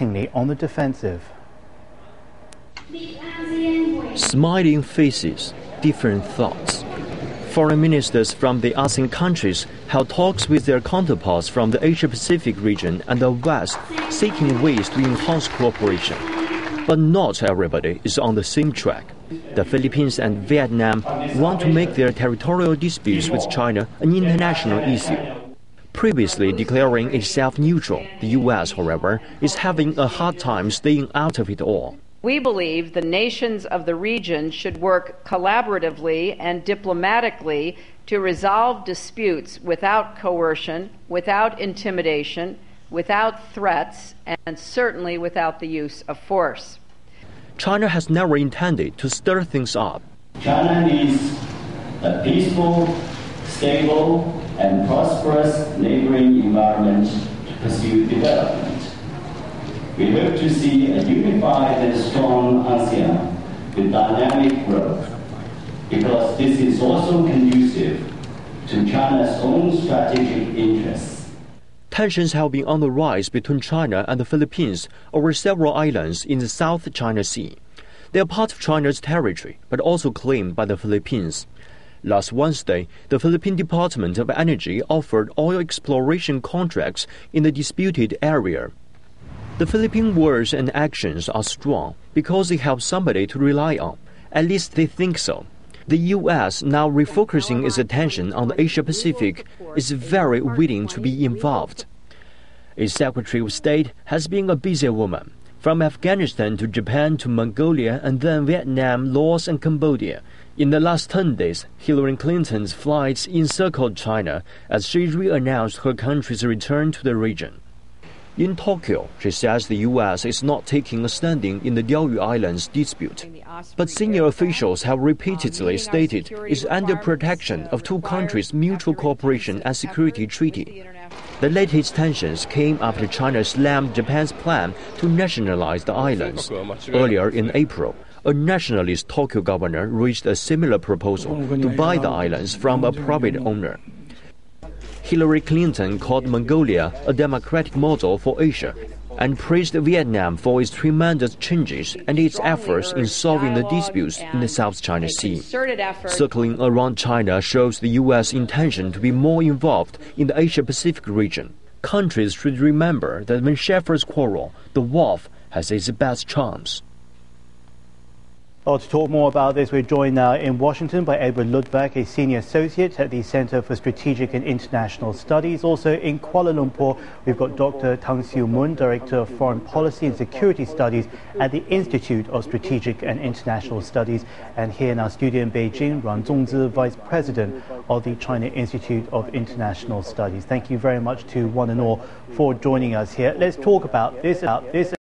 unwittingly on the defensive. Smiling faces, different thoughts. Foreign ministers from the ASEAN countries held talks with their counterparts from the Asia-Pacific region and the West, seeking ways to enhance cooperation. But not everybody is on the same track. The Philippines and Vietnam want to make their territorial disputes with China an international issue. Previously declaring itself neutral, the U.S., however, is having a hard time staying out of it all. We believe the nations of the region should work collaboratively and diplomatically to resolve disputes without coercion, without intimidation, without threats, and certainly without the use of force. China has never intended to stir things up. China needs a peaceful, stable, and prosperous neighboring environment to pursue development. We hope to see a unified and strong ASEAN with dynamic growth, because this is also conducive to China's own strategic interests. Tensions have been on the rise between China and the Philippines over several islands in the South China Sea. They are part of China's territory, but also claimed by the Philippines. Last Wednesday, the Philippine Department of Energy offered oil exploration contracts in the disputed area. The Philippine words and actions are strong because they have somebody to rely on. At least they think so. The U.S., now refocusing its attention on the Asia-Pacific, is very willing to be involved. Its Secretary of State has been a busy woman. From Afghanistan to Japan to Mongolia and then Vietnam, Laos and Cambodia. In the last 10 days, Hillary Clinton's flights encircled China as she re-announced her country's return to the region. In Tokyo, she says the U.S. is not taking a standing in the Diaoyu Islands dispute. But senior officials have repeatedly stated it's under protection of two countries' mutual cooperation and security treaty. The latest tensions came after China slammed Japan's plan to nationalize the islands. Earlier in April, a nationalist Tokyo governor reached a similar proposal to buy the islands from a private owner. Hillary Clinton called Mongolia a democratic model for Asia and praised Vietnam for its tremendous changes and its efforts in solving the disputes in the South China Sea. Circling around China shows the U.S. intention to be more involved in the Asia-Pacific region. Countries should remember that when shepherds quarrel, the wolf has its best chance. Well, to talk more about this, we're joined now in Washington by Edward Ludwig, a senior associate at the Center for Strategic and International Studies. Also in Kuala Lumpur, we've got Dr. Tang Siu Mun, Director of Foreign Policy and Security Studies at the Institute of Strategic and International Studies. And here in our studio in Beijing, Ran Zhongzi, Vice President of the China Institute of International Studies. Thank you very much to one and all for joining us here. Let's talk about this.